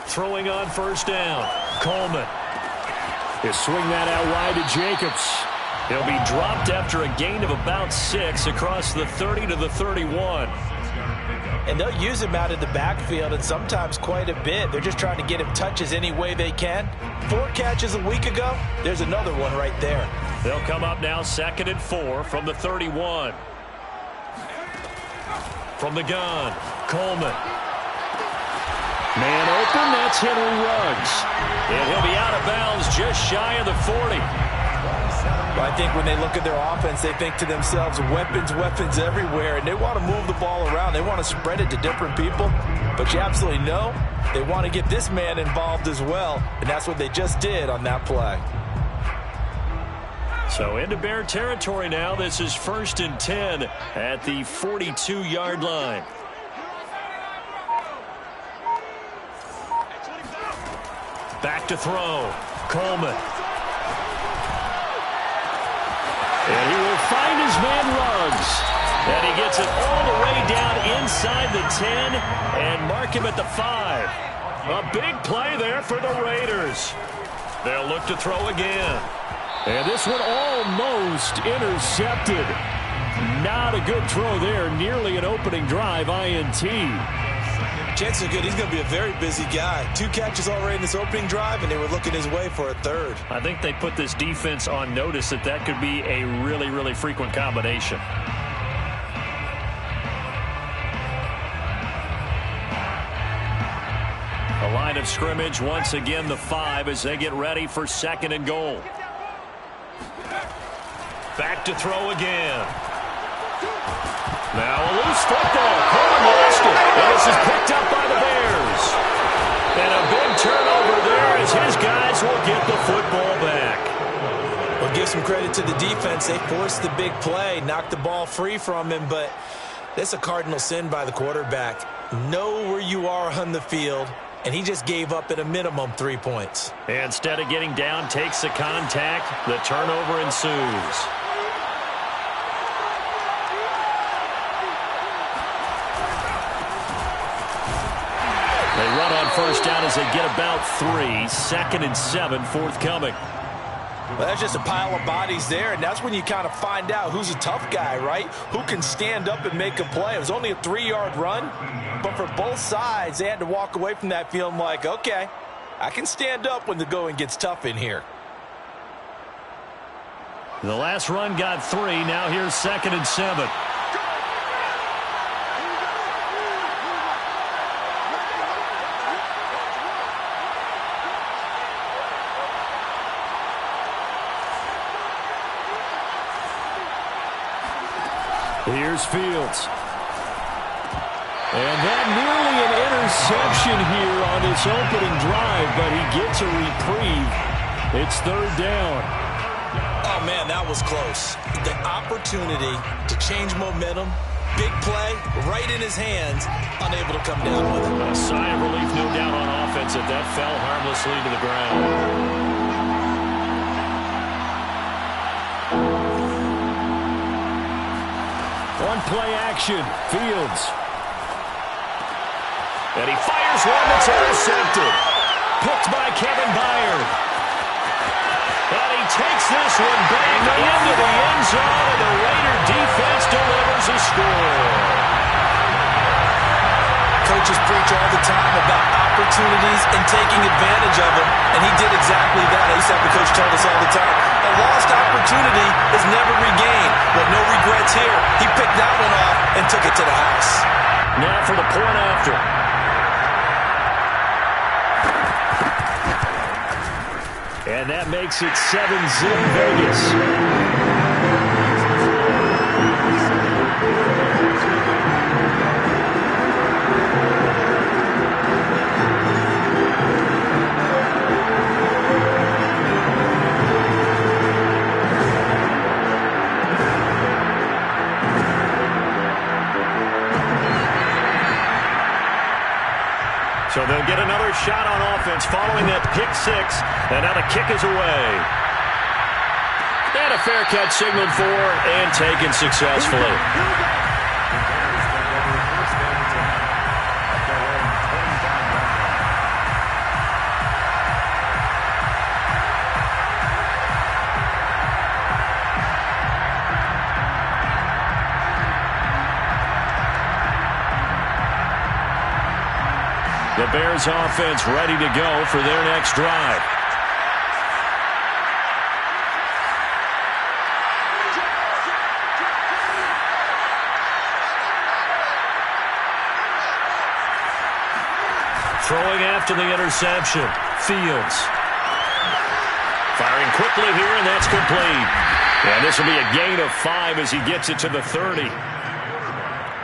Throwing on first down. Coleman. He'll swing that out wide to Jacobs. He'll be dropped after a gain of about 6 across the 30 to the 31. And they'll use him out in the backfield, and sometimes quite a bit. They're just trying to get him touches any way they can. 4 catches a week ago. There's another one right there. They'll come up now 2nd and 4 from the 31. From the gun, Coleman. Man open, that's Henry Ruggs. And he'll be out of bounds just shy of the 40. Well, I think when they look at their offense, they think to themselves, weapons, weapons everywhere, and they want to move the ball around. They want to spread it to different people, but you absolutely know they want to get this man involved as well, and that's what they just did on that play. So into Bear territory now. This is 1st and 10 at the 42-yard line. Back to throw. Coleman. And he will find his man Ruggs. And he gets it all the way down inside the 10 and mark him at the 5. A big play there for the Raiders. They'll look to throw again. And this one almost intercepted. Not a good throw there. Nearly an opening drive INT. Chances are good he's going to be a very busy guy. 2 catches already in this opening drive, and they were looking his way for a 3rd. I think they put this defense on notice that could be a really, really frequent combination. The line of scrimmage, once again, the 5 as they get ready for 2nd and goal. Back to throw again. Now a loose football. Coleman lost it. And this is picked up by the Bears. And a big turnover there as his guys will get the football back. Well, give some credit to the defense. They forced the big play, knocked the ball free from him, but that's a cardinal sin by the quarterback. Know where you are on the field, and he just gave up at a minimum 3 points. Instead of getting down, takes the contact. The turnover ensues. They run on first down as they get about 3. 2nd and 7 forthcoming. Well, that's just a pile of bodies there, and that's when you kind of find out who's a tough guy, right? Who can stand up and make a play. It was only a 3-yard run, but for both sides, they had to walk away from that feeling like, okay, I can stand up when the going gets tough in here. The last run got 3. Now here's 2nd and 7. Here's Fields. And that nearly an interception here on this opening drive, but he gets a reprieve. It's 3rd down. Oh, man, that was close. The opportunity to change momentum, big play, right in his hands, unable to come down with it. A sigh of relief, no doubt, on offense that fell harmlessly to the ground. On play action, Fields. And he fires one that's intercepted. Picked by Kevin Byard. And he takes this one back into the end zone, and the Raider defense delivers a score. Coaches preach all the time about opportunities and taking advantage of them, and he did exactly that. I used to have the coach tell us all the time. A lost opportunity is never regained. Well, no regrets here. He picked that one off and took it to the house. Now for the point after. And that makes it 7-zip Vegas. So they'll get another shot on offense following that pick 6, and now the kick is away. And a fair catch signaled for and taken successfully. The Bears offense ready to go for their next drive. Throwing after the interception. Fields. Firing quickly here, and that's complete. And this will be a gain of 5 as he gets it to the 30.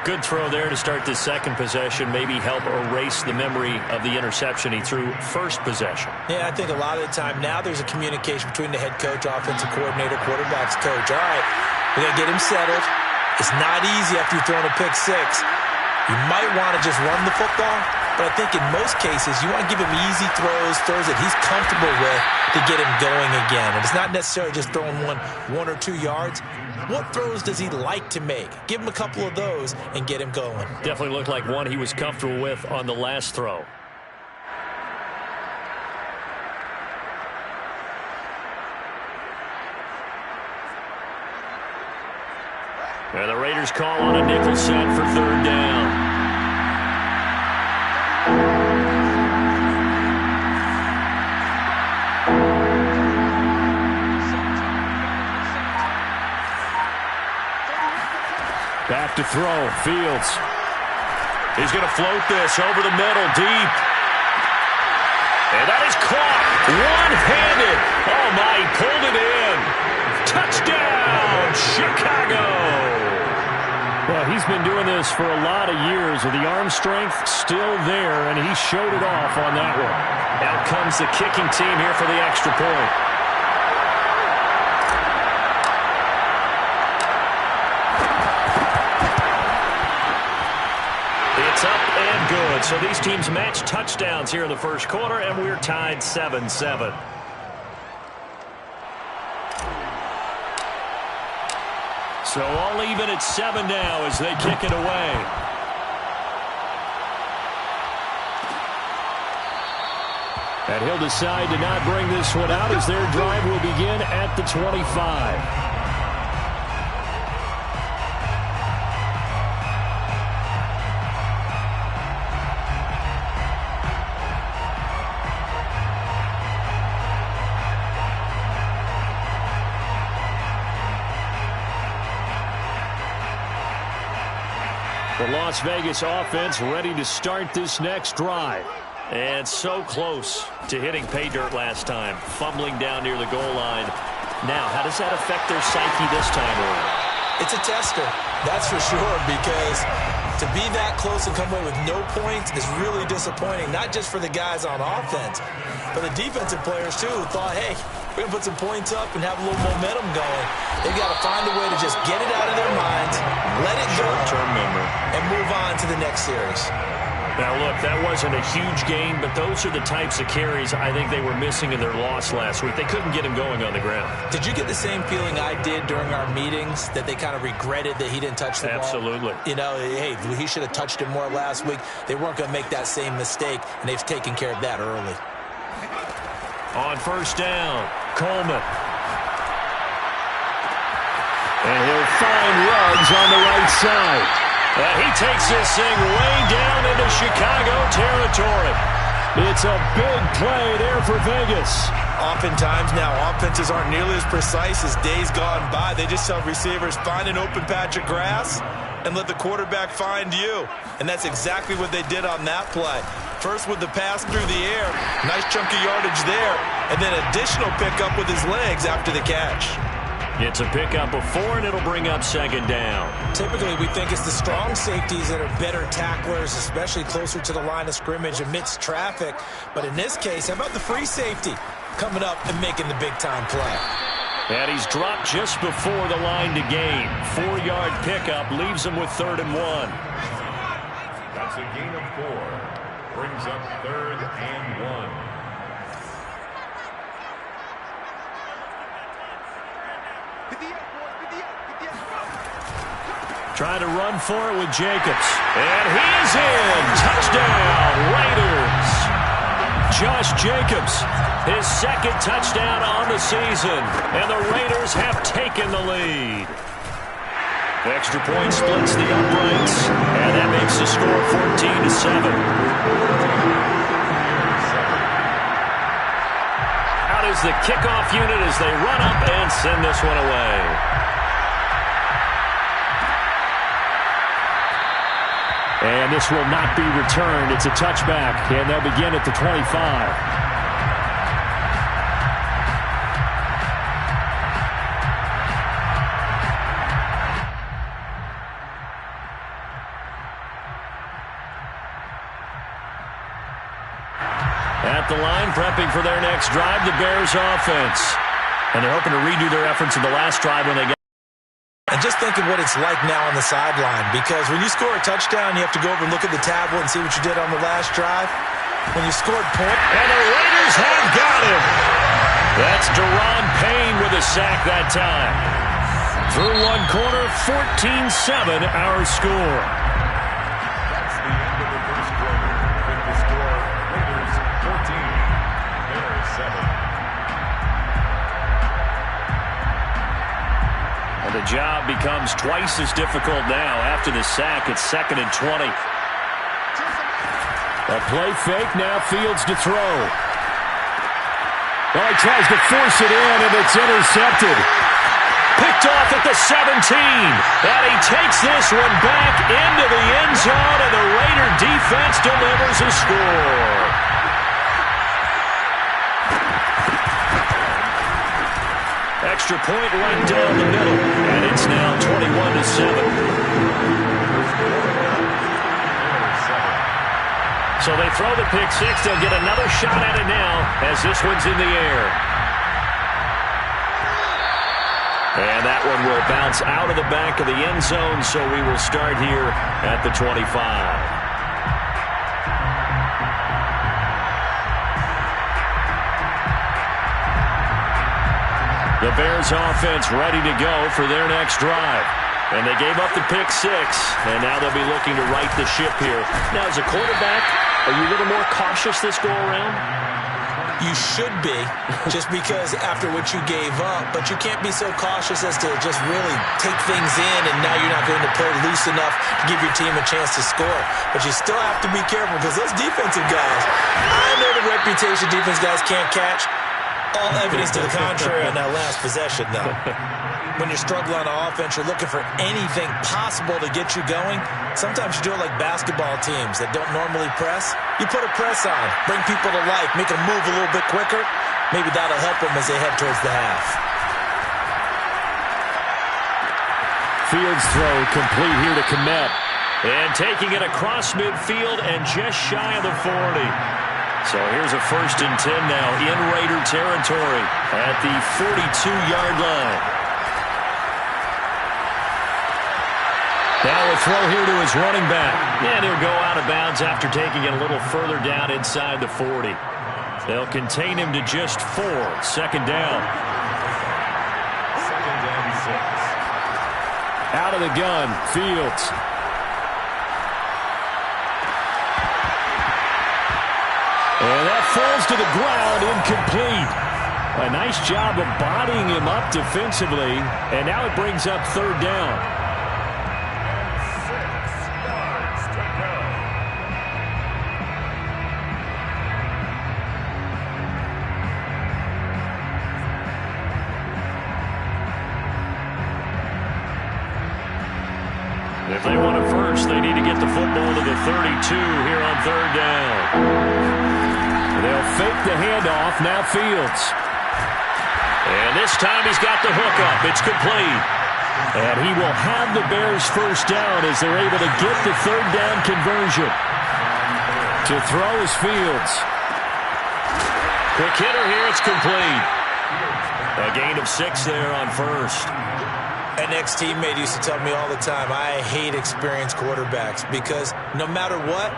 Good throw there to start this second possession. Maybe help erase the memory of the interception he threw first possession. Yeah, I think a lot of the time now there's a communication between the head coach, offensive coordinator, quarterback's coach. All right, we got to get him settled. It's not easy after you've thrown a pick 6. You might want to just run the football, but I think in most cases you want to give him easy throws that he's comfortable with to get him going again. And it's not necessarily just throwing one or 2 yards. What throws does he like to make? Give him a couple of those and get him going. Definitely looked like one he was comfortable with on the last throw. And the Raiders call on a nickel set for 3rd down. Back to throw. Fields. He's going to float this over the middle, deep. And that is caught. One-handed. Oh, my, he pulled it in. Touchdown, Chicago. Well, he's been doing this for a lot of years with the arm strength still there, and he showed it off on that one. Out comes the kicking team here for the extra point. It's up and good. So these teams match touchdowns here in the first quarter, and we're tied 7-7. So all even at 7 now as they kick it away. And he'll decide to not bring this one out as their drive will begin at the 25. The Las Vegas offense ready to start this next drive. And so close to hitting pay dirt last time. Fumbling down near the goal line. Now, how does that affect their psyche this time around? It's a tester, that's for sure, because to be that close and come away with no points is really disappointing, not just for the guys on offense, but the defensive players, too, who thought, hey, we're going to put some points up and have a little momentum going. They've got to find a way to just get it out of their minds, let it go, short-term memory, and move on to the next series. Now, look, that wasn't a huge gain, but those are the types of carries I think they were missing in their loss last week. They couldn't get him going on the ground. Did you get the same feeling I did during our meetings, that they kind of regretted that he didn't touch the ball? Absolutely. You know, hey, he should have touched it more last week. They weren't going to make that same mistake, and they've taken care of that early. On first down, Coleman. And he'll find Ruggs on the right side. And he takes this thing way down into Chicago territory. It's a big play there for Vegas. Oftentimes now, offenses aren't nearly as precise as days gone by. They just tell receivers, find an open patch of grass and let the quarterback find you. And that's exactly what they did on that play. First with the pass through the air, nice chunk of yardage there, and then additional pickup with his legs after the catch. It's a pickup of 4, and it'll bring up second down. Typically, we think it's the strong safeties that are better tacklers, especially closer to the line of scrimmage amidst traffic. But in this case, how about the free safety coming up and making the big-time play? And he's dropped just before the line to gain. 4-yard pickup leaves him with 3rd and 1. That's a gain of 4. Brings up 3rd and 1. Trying to run for it with Jacobs. And he's in. Touchdown, Raiders. Josh Jacobs, his 2nd touchdown on the season. And the Raiders have taken the lead. Extra point splits the uprights, and that makes the score 14-7. Out is the kickoff unit as they run up and send this one away. And this will not be returned. It's a touchback, and they'll begin at the 25. At the line, prepping for their next drive, the Bears offense. And they're hoping to redo their efforts in the last drive when they got. And just think of what it's like now on the sideline, because when you score a touchdown, you have to go over and look at the tablet and see what you did on the last drive. When you scored points. And the Raiders have got him. That's Daron Payne with a sack that time. Through one quarter, 14-7 our score. That's the end of the first quarter. With the score, Raiders 14, Bears 7. And the job becomes twice as difficult now. After the sack, it's 2nd and 20. A play fake, now Fields to throw. Oh, he tries to force it in, and it's intercepted. Picked off at the 17. And he takes this one back into the end zone, and the Raider defense delivers a score. Extra point right down the middle, and it's now 21-7. So they throw the pick six. They'll get another shot at it now as this one's in the air. And that one will bounce out of the back of the end zone, so we will start here at the 25. The Bears offense ready to go for their next drive. And they gave up the pick six, and now they'll be looking to right the ship here. Now, as a quarterback, are you a little more cautious this go-around? You should be, just because after what you gave up, but you can't be so cautious as to just really take things in, and now you're not going to play loose enough to give your team a chance to score. But you still have to be careful, because those defensive guys, I know the reputation defense guys can't catch. All evidence to the contrary on that last possession, though. When you're struggling on offense, you're looking for anything possible to get you going. Sometimes you do it like basketball teams that don't normally press. You put a press on, bring people to life, make them move a little bit quicker. Maybe that'll help them as they head towards the half. Fields throw complete here to Kmet. And taking it across midfield and just shy of the 40. So here's a 1st and 10 now in Raider territory at the 42-yard line. Now a throw here to his running back. And he'll go out of bounds after taking it a little further down inside the 40. They'll contain him to just 4. 2nd down. 2nd and 6. Out of the gun, Fields. And that falls to the ground, incomplete. A nice job of bodying him up defensively. And now it brings up 3rd down. If they want it first, they need to get the football to the 32 here on 3rd down. They'll fake the handoff, now Fields. And this time he's got the hook up. It's complete. And he will have the Bears' 1st down as they're able to get the 3rd down conversion. To throw is Fields. Quick hitter here, it's complete. A gain of 6 there on 1st. An ex-teammate used to tell me all the time, I hate experienced quarterbacks because no matter what,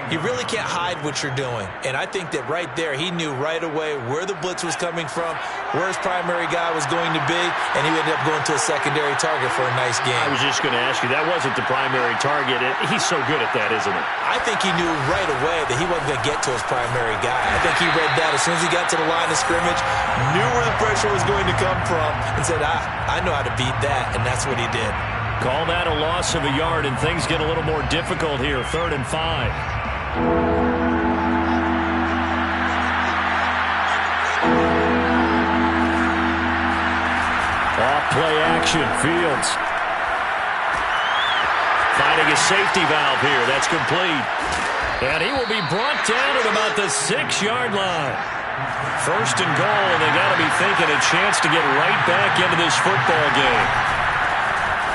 you really can't hide what you're doing. And I think that right there, he knew right away where the blitz was coming from, where his primary guy was going to be, and he ended up going to a secondary target for a nice game. I was just going to ask you, that wasn't the primary target. He's so good at that, isn't he? I think he knew right away that he wasn't going to get to his primary guy. I think he read that as soon as he got to the line of scrimmage, knew where the pressure was going to come from, and said, I know how to beat that, and that's what he did. Call that a loss of a yard, and things get a little more difficult here. 3rd and 5. Off-play action. Fields finding a safety valve here. That's complete. And he will be brought down at about the 6-yard line. 1st and goal, and they got to be thinking a chance to get right back into this football game.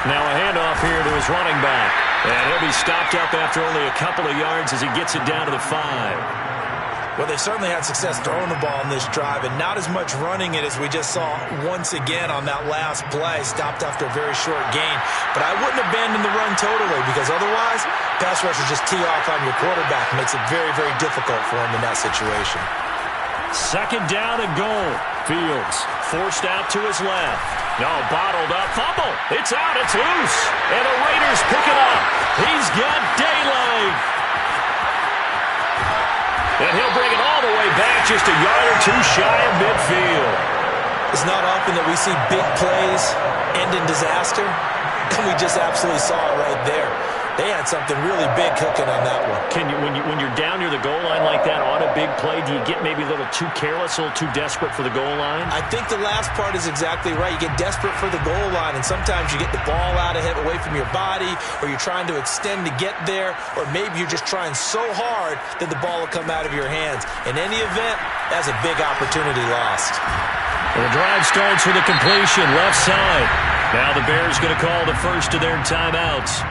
Now a handoff here to his running back. And he'll be stopped up after only a couple of yards as he gets it down to the 5. Well, they certainly had success throwing the ball in this drive, and not as much running it as we just saw once again on that last play. Stopped after a very short gain. But I wouldn't abandon the run totally, because otherwise, pass rushers just tee off on your quarterback. Makes it very, very difficult for him in that situation. 2nd down and goal. Fields forced out to his left. No, bottled up. Fumble. It's out. It's loose. And the Raiders pick it up. He's got daylight. And he'll bring it all the way back just a yard or two shy of midfield. It's not often that we see big plays end in disaster. And we just absolutely saw it right there. They had something really big cooking on that one. Can you, when you're down near the goal line like that on a big play, do you get maybe a little too careless, a little too desperate for the goal line? I think the last part is exactly right. You get desperate for the goal line, and sometimes you get the ball out ahead, away from your body, or you're trying to extend to get there, or maybe you're just trying so hard that the ball will come out of your hands. In any event, that's a big opportunity lost. Well, the drive starts with a completion, left side. Now the Bears going to call the first of their timeouts.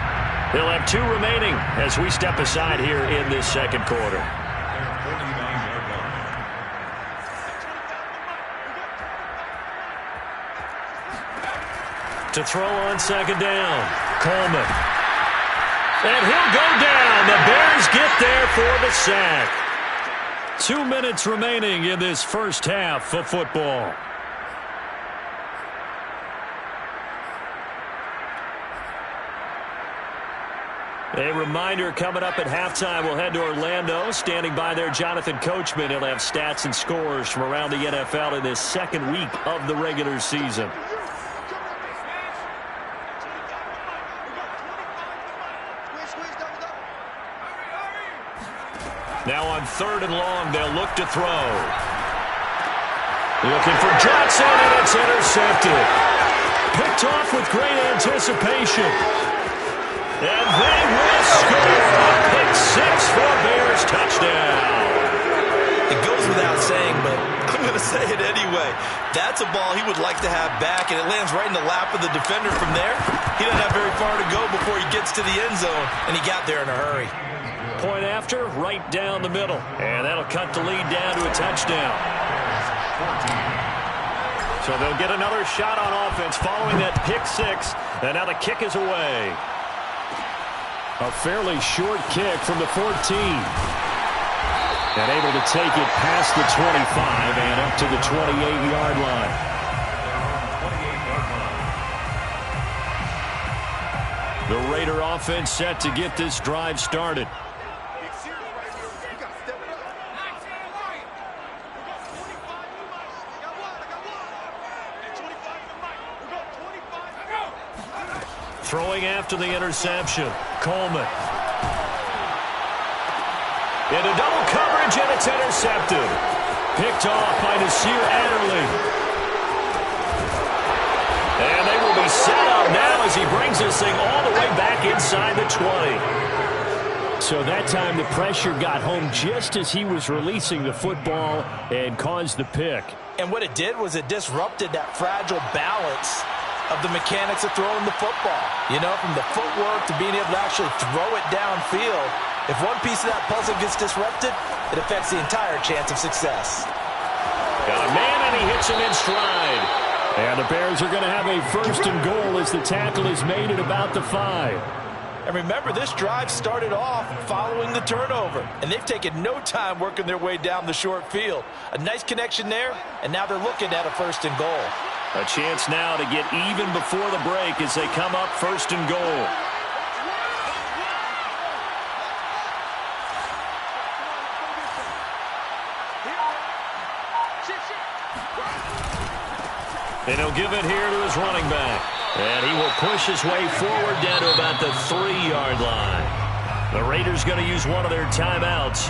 They'll have 2 remaining as we step aside here in this 2nd quarter. To throw on 2nd down, Coleman. And he'll go down. The Bears get there for the sack. 2 minutes remaining in this first half of football. A reminder coming up at halftime, we'll head to Orlando. Standing by there, Jonathan Coachman. He'll have stats and scores from around the NFL in this 2nd week of the regular season. Now on 3rd and long, they'll look to throw. Looking for Johnson, and it's intercepted. Picked off with great anticipation. And they will score a pick 6 for Bears touchdown. It goes without saying, but I'm going to say it anyway. That's a ball he would like to have back, and it lands right in the lap of the defender from there. He doesn't have very far to go before he gets to the end zone, and he got there in a hurry. Point after, right down the middle. And that'll cut the lead down to a touchdown. So they'll get another shot on offense following that pick 6. And now the kick is away. A fairly short kick from the 14. And able to take it past the 25 and up to the 28-yard line. The Raider offense set to get this drive started. Throwing after the interception, Coleman. Into double coverage, and it's intercepted. Picked off by Nasir Adderley. And they will be set up now as he brings this thing all the way back inside the 20. So that time the pressure got home just as he was releasing the football and caused the pick. And what it did was it disrupted that fragile balance of the mechanics of throwing the football. You know, from the footwork to being able to actually throw it downfield. If one piece of that puzzle gets disrupted, it affects the entire chance of success. Got a man, and he hits him in stride. And the Bears are going to have a 1st and goal as the tackle is made at about the 5. And remember, this drive started off following the turnover. And they've taken no time working their way down the short field. A nice connection there, and now they're looking at a 1st and goal. A chance now to get even before the break as they come up 1st and goal. And he'll give it here to his running back. And he will push his way forward down to about the 3-yard line. The Raiders going to use one of their timeouts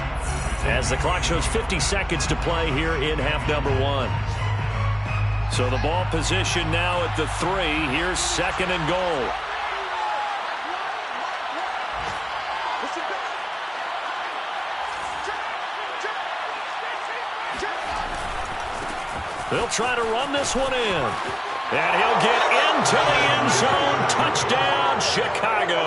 as the clock shows 50 seconds to play here in half number 1. So the ball position now at the 3. Here's 2nd and goal. They'll try to run this one in. And he'll get into the end zone. Touchdown, Chicago.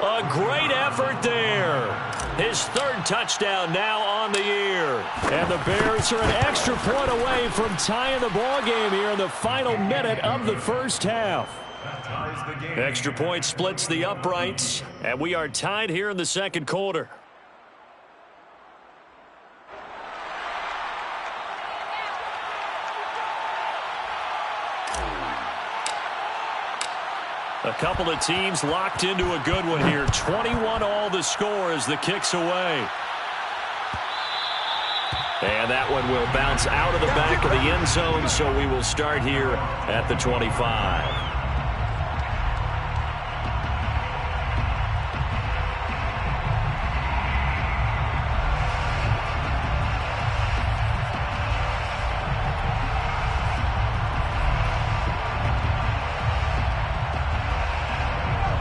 A great effort there. His 3rd touchdown now on the year. And the Bears are an extra point away from tying the ball game here in the final minute of the first half. Extra point splits the uprights. And we are tied here in the 2nd quarter. A couple of teams locked into a good one here. 21 all the score as the kick's away. And that one will bounce out of the back of the end zone, so we will start here at the 25.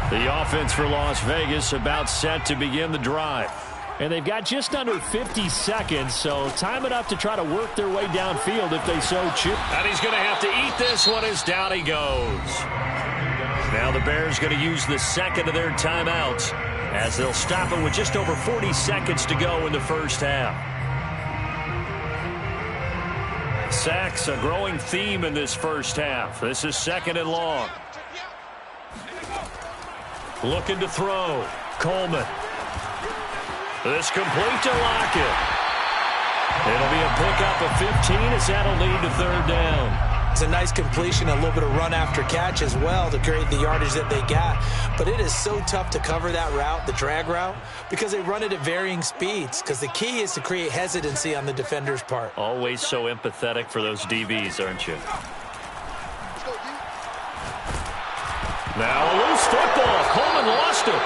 The offense for Las Vegas about set to begin the drive. And they've got just under 50 seconds, so time enough to try to work their way downfield if they so choose. And he's going to have to eat this one as down he goes. Now the Bears going to use the 2nd of their timeouts as they'll stop it with just over 40 seconds to go in the first half. Sacks, a growing theme in this first half. This is 2nd and long. Looking to throw. Coleman. This complete to Lockett. It'll be a pickup of 15 as that'll lead to 3rd down. It's a nice completion, a little bit of run after catch as well to create the yardage that they got. But it is so tough to cover that route, the drag route, because they run it at varying speeds. Because the key is to create hesitancy on the defender's part. Always so empathetic for those DBs, aren't you? Now a loose football. Coleman lost it.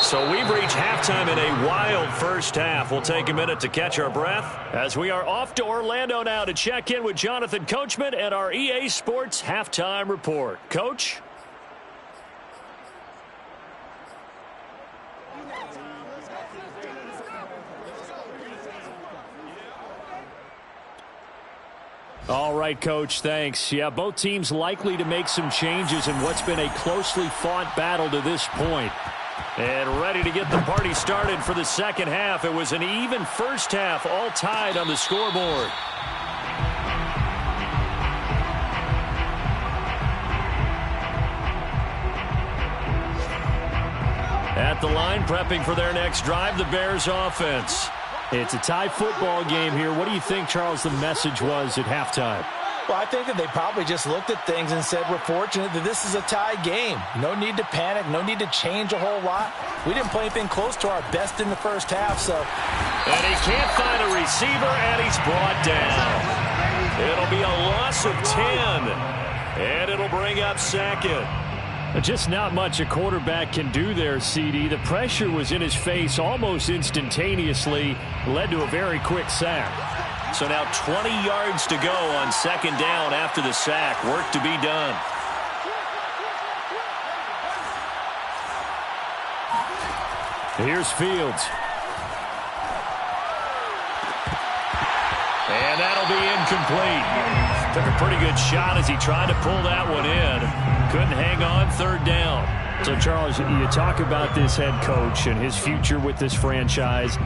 So we've reached halftime in a wild first half. We'll take a minute to catch our breath as we are off to Orlando now to check in with Jonathan Coachman and our EA Sports Halftime Report. Coach? All right, Coach, thanks. Yeah, both teams likely to make some changes in what's been a closely fought battle to this point. And ready to get the party started for the second half. It was an even first half, all tied on the scoreboard. At the line, prepping for their next drive, the Bears offense. It's a tie football game here. What do you think, Charles, the message was at halftime? Well, I think that they probably just looked at things and said, we're fortunate that this is a tie game. No need to panic, no need to change a whole lot. We didn't play anything close to our best in the first half, so. And he can't find a receiver, and he's brought down. It'll be a loss of 10, and it'll bring up 2nd. Just not much a quarterback can do there, CD. The pressure was in his face almost instantaneously, led to a very quick sack. So now 20 yards to go on 2nd down after the sack. Work to be done. Here's Fields. And that'll be incomplete. Took a pretty good shot as he tried to pull that one in. Couldn't hang on 3rd down. So, Charles, you talk about this head coach and his future with this franchise.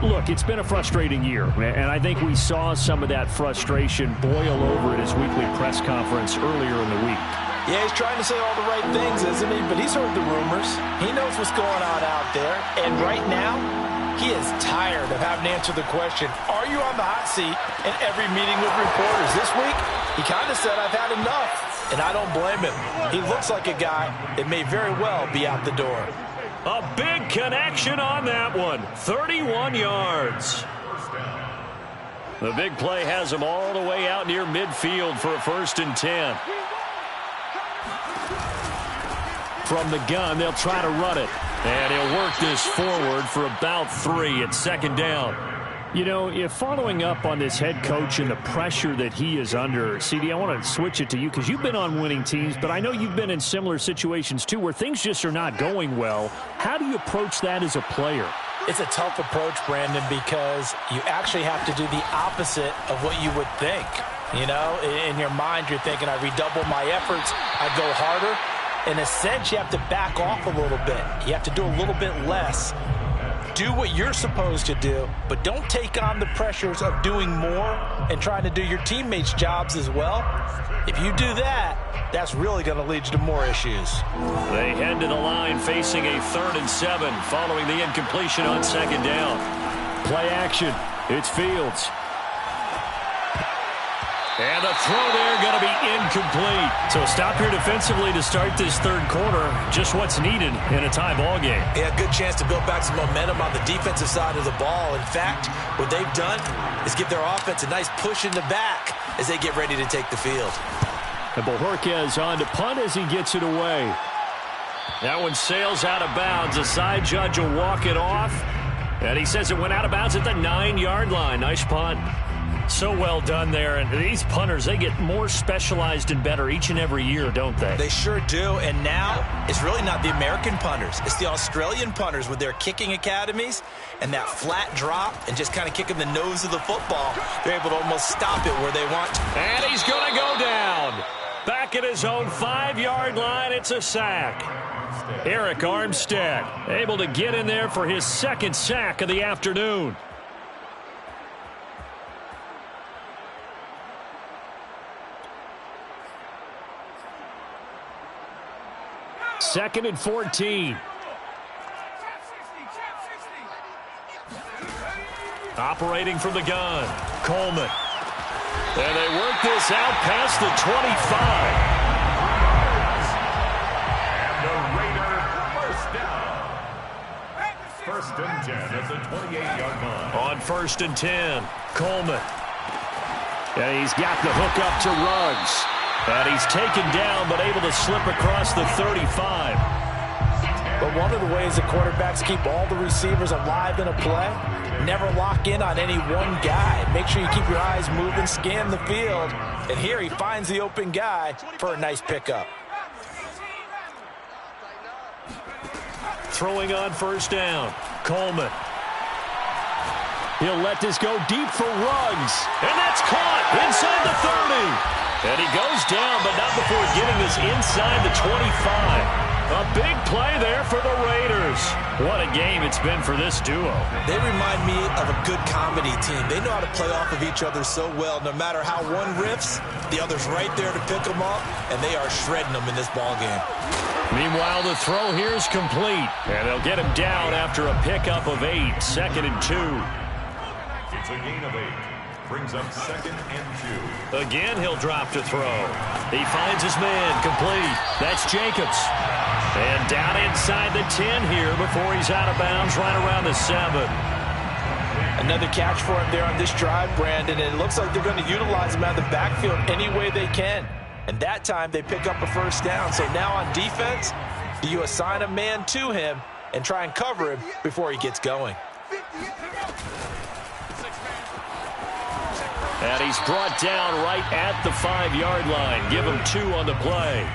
Look, it's been a frustrating year, and I think we saw some of that frustration boil over at his weekly press conference earlier in the week. Yeah, he's trying to say all the right things, isn't he? But he's heard the rumors. He knows what's going on out there. And right now, he is tired of having to answer the question, are you on the hot seat in every meeting with reporters? This week, he kind of said, I've had enough. And I don't blame him. He looks like a guy that may very well be out the door. A big connection on that one. 31 yards. The big play has him all the way out near midfield for a 1st and 10. From the gun, they'll try to run it. And he'll work this forward for about 3 at second down. You know, if following up on this head coach and the pressure that he is under, CD, I want to switch it to you because you've been on winning teams, but I know you've been in similar situations too where things just are not going well. How do you approach that as a player? It's a tough approach, Brandon, because you actually have to do the opposite of what you would think. You know, in your mind, you're thinking, I redouble my efforts, I go harder. In a sense, you have to back off a little bit. You have to do a little bit less. Do what you're supposed to do, but don't take on the pressures of doing more and trying to do your teammates' jobs as well. If you do that, that's really going to lead you to more issues. They head to the line facing a 3rd and 7 following the incompletion on second down. Play action. It's Fields. And the throw there going to be incomplete. So a stop here defensively to start this 3rd quarter. Just what's needed in a tie ball game. Yeah, good chance to build back some momentum on the defensive side of the ball. In fact, what they've done is give their offense a nice push in the back as they get ready to take the field. And Bojorquez on to punt as he gets it away. That one sails out of bounds. The side judge will walk it off. And he says it went out of bounds at the 9-yard line. Nice punt. So well done there. And these punters, they get more specialized and better each and every year, don't they? They sure do. And now it's really not the American punters. It's the Australian punters with their kicking academies and that flat drop and just kind of kicking the nose of the football. They're able to almost stop it where they want to. And he's going to go down. Back at his own 5-yard line, it's a sack. Arik Armstead able to get in there for his 2nd sack of the afternoon. Second and 14. Operating from the gun, Coleman. And they work this out past the 25. And the Raider first down. 1st and 10 at the 28-yard line. On 1st and 10, Coleman. And he's got the hook up to Ruggs. And he's taken down, but able to slip across the 35. But one of the ways the quarterbacks keep all the receivers alive in a play, never lock in on any one guy. Make sure you keep your eyes moving, scan the field. And here he finds the open guy for a nice pickup. Throwing on 1st down, Coleman. He'll let this go deep for Ruggs. And that's caught inside the 30. And he goes down, but not before getting this inside the 25. A big play there for the Raiders. What a game it's been for this duo. They remind me of a good comedy team. They know how to play off of each other so well. No matter how one riffs, the other's right there to pick them up, and they are shredding them in this ballgame. Meanwhile, the throw here is complete, and they'll get him down after a pickup of 8, 2nd and 2. It's a gain of 8. Brings up 2nd and 2. Again, he'll drop to throw. He finds his man, complete. That's Jacobs. And down inside the 10 here before he's out of bounds right around the 7. Another catch for him there on this drive, Brandon, and it looks like they're going to utilize him out of the backfield any way they can. And that time they pick up a 1st down. So now on defense, do you assign a man to him and try and cover him before he gets going? And he's brought down right at the 5-yard line. Give him 2 on the play.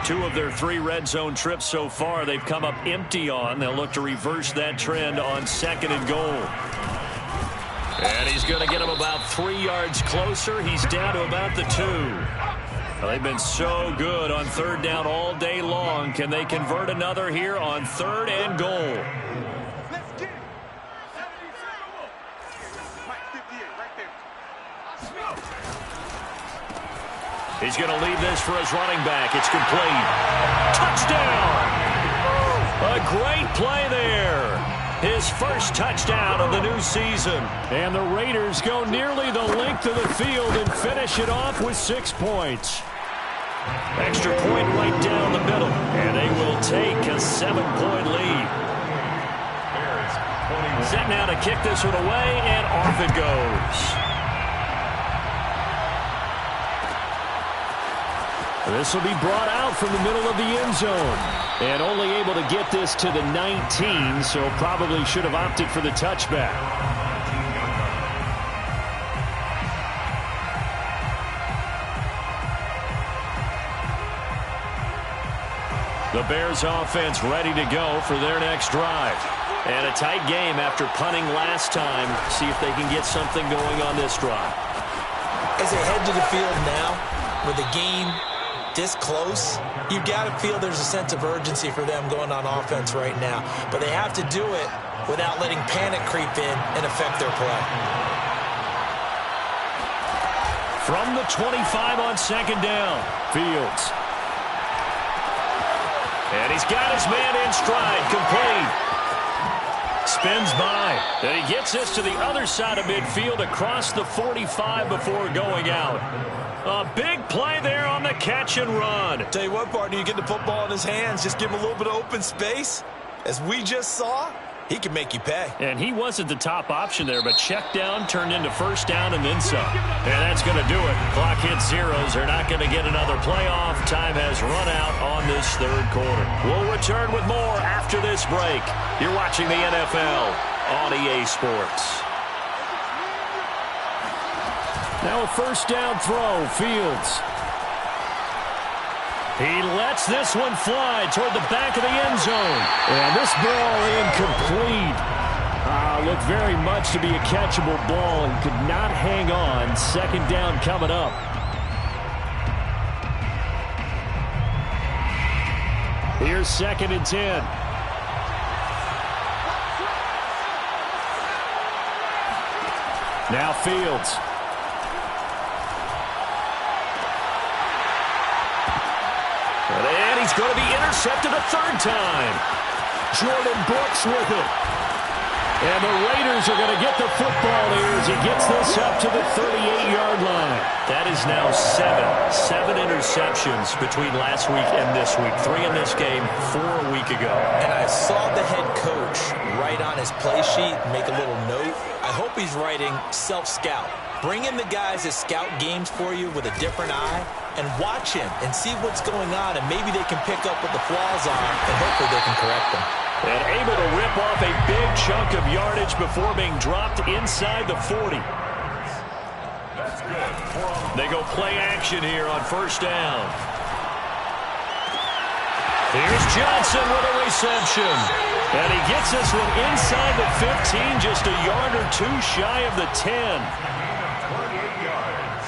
2 of their 3 red zone trips so far they've come up empty on. They'll look to reverse that trend on 2nd and goal. And he's going to get him about 3 yards closer. He's down to about the 2. Well, they've been so good on 3rd down all day long. Can they convert another here on 3rd and goal? He's going to leave this for his running back. It's complete. Touchdown! A great play there. His first touchdown of the new season. And the Raiders go nearly the length of the field and finish it off with 6 points. Extra point right down the middle. And they will take a 7-point lead. Set now to kick this one away, and off it goes. This will be brought out from the middle of the end zone. And only able to get this to the 19, so probably should have opted for the touchback. The Bears offense ready to go for their next drive. And a tight game after punting last time. See if they can get something going on this drive. As they head to the field now, with the game this close, you've got to feel there's a sense of urgency for them going on offense right now. But they have to do it without letting panic creep in and affect their play. From the 25 on second down, Fields. And he's got his man in stride, complete. Spins by, and he gets this to the other side of midfield across the 45 before going out. A big play there on the catch and run. Tell you what, partner, you get the football in his hands, just give him a little bit of open space. As we just saw, he can make you pay. And he wasn't the top option there, but check down turned into first down and then some. And that's going to do it. Clock hits zeros. They're not going to get another playoff. Time has run out on this third quarter. We'll return with more after this break. You're watching the NFL on EA Sports. Now a first down throw, Fields. He lets this one fly toward the back of the end zone. And this ball incomplete. Looked very much to be a catchable ball and could not hang on. Second down coming up. Here's 2nd and 10. Now Fields. And he's going to be intercepted a third time. Jordan Brooks with it. And the Raiders are going to get the football here as he gets this up to the 38-yard line. That is now 7 interceptions between last week and this week. 3 in this game, 4 a week ago. And I saw the head coach write on his play sheet, make a little note. I hope he's writing self-scout. Bring in the guys that scout games for you with a different eye and watch him and see what's going on, and maybe they can pick up what the flaws are, and hopefully they can correct them. And able to rip off a big chunk of yardage before being dropped inside the 40. They go play action here on first down. Here's Johnson with a reception. And he gets this one inside the 15, just a yard or two shy of the 10. 28 yards.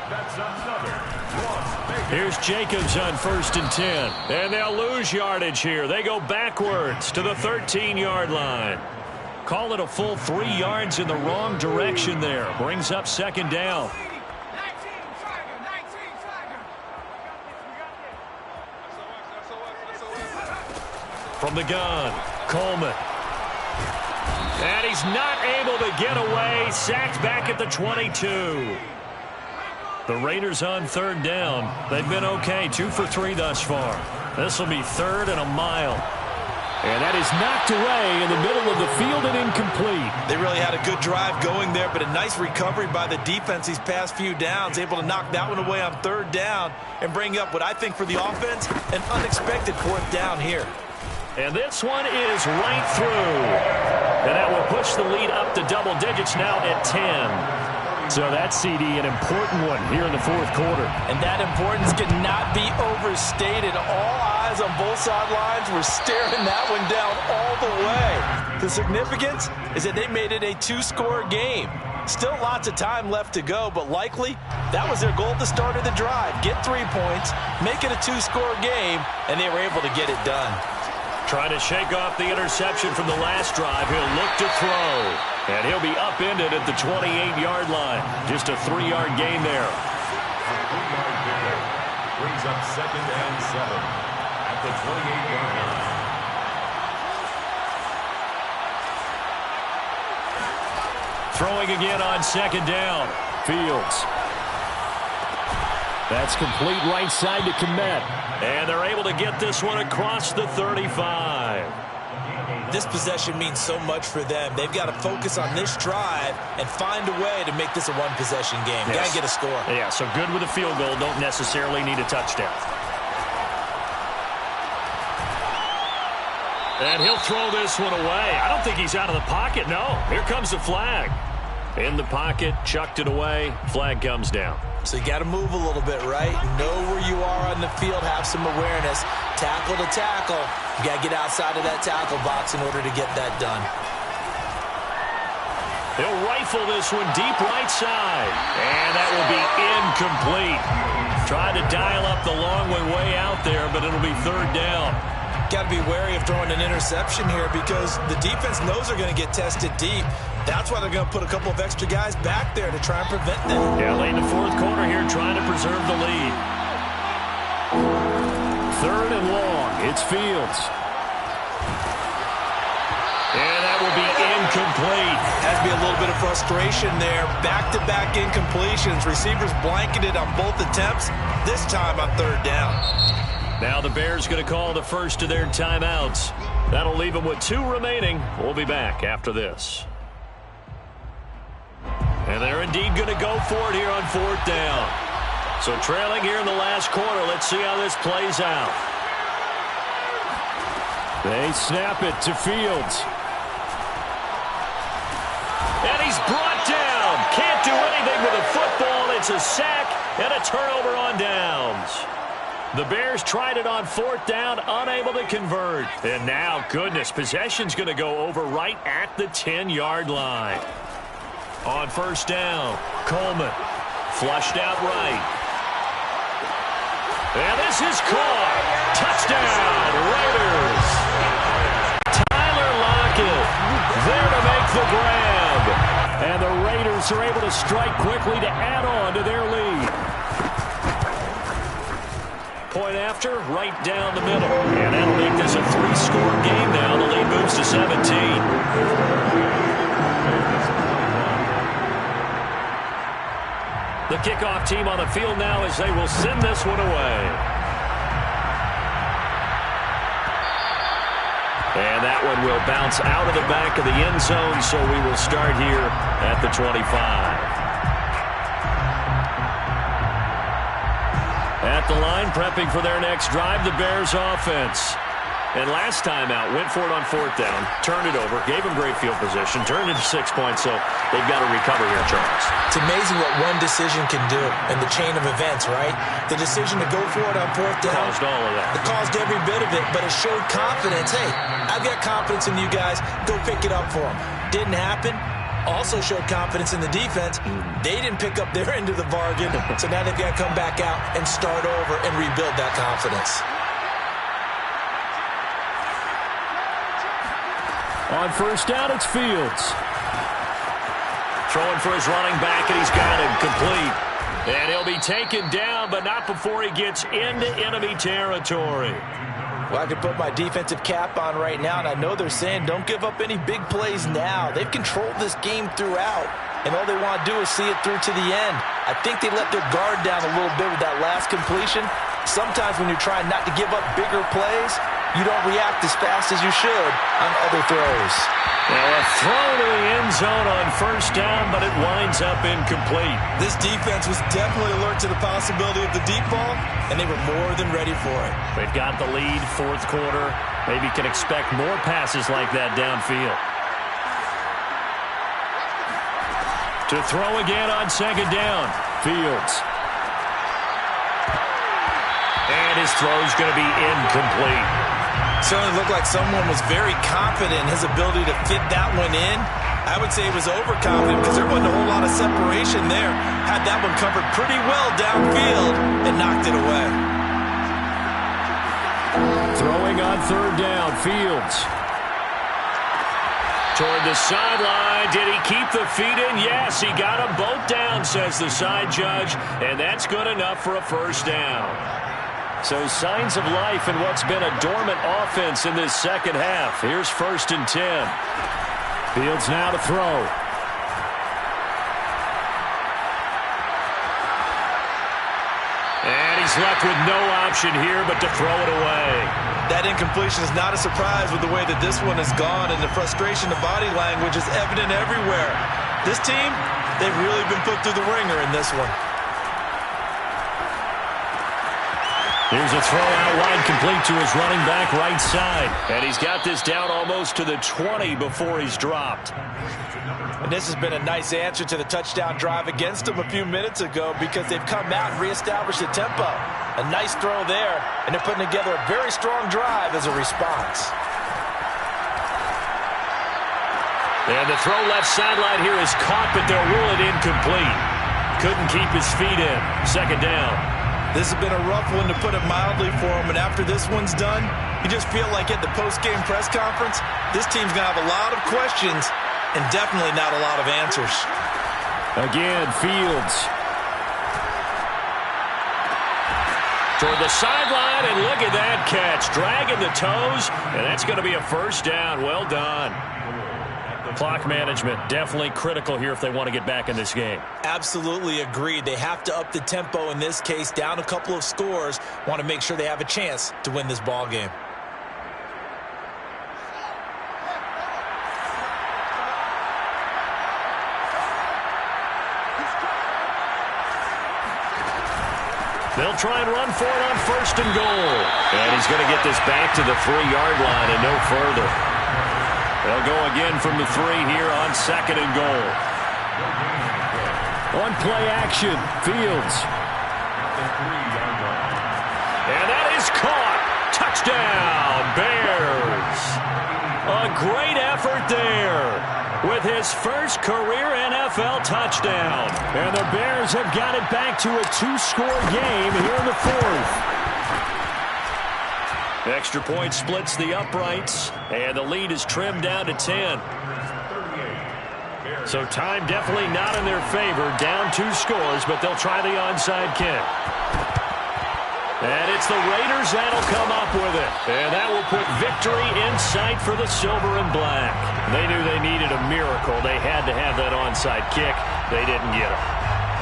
That's another loss. Here's Jacobs on 1st and 10. And they'll lose yardage here. They go backwards to the 13-yard line. Call it a full 3 yards in the wrong direction there. Brings up second down. From the gun, Coleman. And he's not able to get away. Sacked back at the 22. The Raiders on third down. They've been okay, 2 for 3 thus far. This will be 3rd and a mile. And that is knocked away in the middle of the field and incomplete. They really had a good drive going there, but a nice recovery by the defense these past few downs, able to knock that one away on third down and bring up what I think for the offense, an unexpected 4th down here. And this one is right through. And that will push the lead up to double digits now at 10. So that CD, an important one here in the 4th quarter. And that importance cannot be overstated. All eyes on both sidelines were staring that one down all the way. The significance is that they made it a 2-score game. Still lots of time left to go, but likely that was their goal at the start of the drive. Get 3 points, make it a 2-score game, and they were able to get it done. Trying to shake off the interception from the last drive. He'll look to throw. And he'll be upended at the 28-yard line. Just a 3-yard gain there. Brings up 2nd and 7 at the 28-yard line. Throwing again on second down. Fields. That's complete right side to Kmet. And they're able to get this one across the 35. This possession means so much for them. They've got to focus on this drive and find a way to make this a one-possession game. Yes. Got to get a score. Yeah, so good with a field goal. Don't necessarily need a touchdown. And he'll throw this one away. I don't think he's out of the pocket. No, here comes the flag. In the pocket, chucked it away. Flag comes down. So you got to move a little bit, right? Know where you are on the field. Have some awareness. Tackle to tackle. You got to get outside of that tackle box in order to get that done. He'll rifle this one deep right side. And that will be incomplete. Tried to dial up the long way out there, but it'll be third down. Got to be wary of throwing an interception here because the defense knows they're going to get tested deep. That's why they're going to put a couple of extra guys back there to try and prevent them. Yeah, late in the fourth quarter here, trying to preserve the lead. Third and long. It's Fields. And that will be incomplete. Has to be a little bit of frustration there. Back-to-back incompletions. Receivers blanketed on both attempts. This time on third down. Now the Bears going to call the first of their timeouts. That'll leave them with 2 remaining. We'll be back after this. And they're indeed going to go for it here on fourth down. So trailing here in the last quarter. Let's see how this plays out. They snap it to Fields. And he's brought down. Can't do anything with a football. It's a sack and a turnover on downs. The Bears tried it on fourth down, unable to convert. And now, goodness, possession's going to go over right at the 10-yard line. On first down, Coleman flushed out right. And this is caught. Touchdown, Raiders. Tyler Lockett there to make the grab. And the Raiders are able to strike quickly to add on to their lead. Point after, right down the middle. And that'll make this a 3-score game now. The lead moves to 17. The kickoff team on the field now as they will send this one away. And that one will bounce out of the back of the end zone, so we will start here at the 25. At the line, prepping for their next drive, the Bears offense. And last time out, went for it on fourth down, turned it over, gave them great field position, turned it to 6 points, so they've got to recover here, Charles. It's amazing what one decision can do in the chain of events, right? The decision to go for it on fourth down. Caused all of that. It caused every bit of it, but it showed confidence. Hey, I've got confidence in you guys. Go pick it up for them. Didn't happen. Also showed confidence in the defense. They didn't pick up their end of the bargain, so now they've got to come back out and start over and rebuild that confidence. On first down, it's Fields. Throwing for his running back, and he's got him complete. And he'll be taken down, but not before he gets into enemy territory. Well, I could put my defensive cap on right now, and I know they're saying don't give up any big plays now. They've controlled this game throughout, and all they want to do is see it through to the end. I think they let their guard down a little bit with that last completion. Sometimes when you're trying not to give up bigger plays, you don't react as fast as you should on other throws. Well, a throw to the end zone on first down, but it winds up incomplete. This defense was definitely alert to the possibility of the deep ball, and they were more than ready for it. They've got the lead, fourth quarter. Maybe can expect more passes like that downfield. To throw again on second down, Fields. And his throw's going to be incomplete. Certainly looked like someone was very confident in his ability to fit that one in. I would say he was overconfident because there wasn't a whole lot of separation there. Had that one covered pretty well downfield and knocked it away. Throwing on third down, Fields. Toward the sideline. Did he keep the feet in? Yes, he got them both down, says the side judge. And that's good enough for a first down. So signs of life in what's been a dormant offense in this second half. Here's 1st and 10. Fields now to throw. And he's left with no option here but to throw it away. That incompletion is not a surprise with the way that this one has gone, and the frustration, the body language is evident everywhere. This team, they've really been put through the ringer in this one. Here's a throw out wide, complete to his running back right side. And he's got this down almost to the 20 before he's dropped. And this has been a nice answer to the touchdown drive against them a few minutes ago, because they've come out and reestablished the tempo. A nice throw there, and they're putting together a very strong drive as a response. And the throw left sideline here is caught, but they'll rule it incomplete. Couldn't keep his feet in. Second down. This has been a rough one, to put it mildly, for him. And after this one's done, you just feel like at the post-game press conference, this team's going to have a lot of questions and definitely not a lot of answers. Again, Fields. Toward the sideline, and look at that catch. Dragging the toes, and that's going to be a first down. Well done. Clock management definitely critical here if they want to get back in this game. Absolutely agreed. They have to up the tempo in this case, down a couple of scores. Want to make sure they have a chance to win this ball game. They'll try and run for it on first and goal. And he's going to get this back to the 3-yard line and no further. They'll go again from the 3 here on second and goal. On play action, Fields. And that is caught. Touchdown, Bears. A great effort there with his first career NFL touchdown. And the Bears have got it back to a 2-score game here in the 4th. Extra point splits the uprights, and the lead is trimmed down to 10. So time definitely not in their favor. Down 2 scores, but they'll try the onside kick. And it's the Raiders that'll come up with it. And that will put victory in sight for the silver and black. They knew they needed a miracle. They had to have that onside kick. They didn't get it.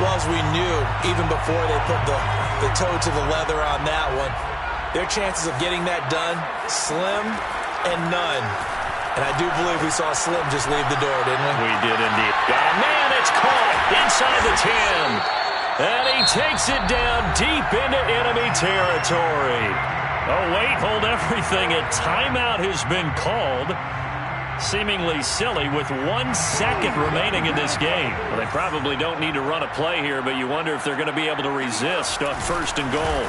Well, as we knew, even before they put the toe to the leather on that one, their chances of getting that done, slim and none. And I do believe we saw Slim just leave the door, didn't we? We did indeed. Got a man, it's caught inside the 10. And he takes it down deep into enemy territory. Oh, wait, hold everything. A timeout has been called. Seemingly silly with 1 second remaining in this game. Well, they probably don't need to run a play here, but you wonder if they're going to be able to resist on first and goal.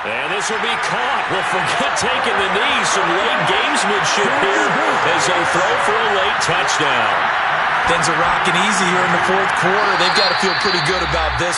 And this will be caught. Well, forget taking the knee. Some late gamesmanship here as they throw for a late touchdown. Things are rocking easy here in the 4th quarter. They've got to feel pretty good about this one.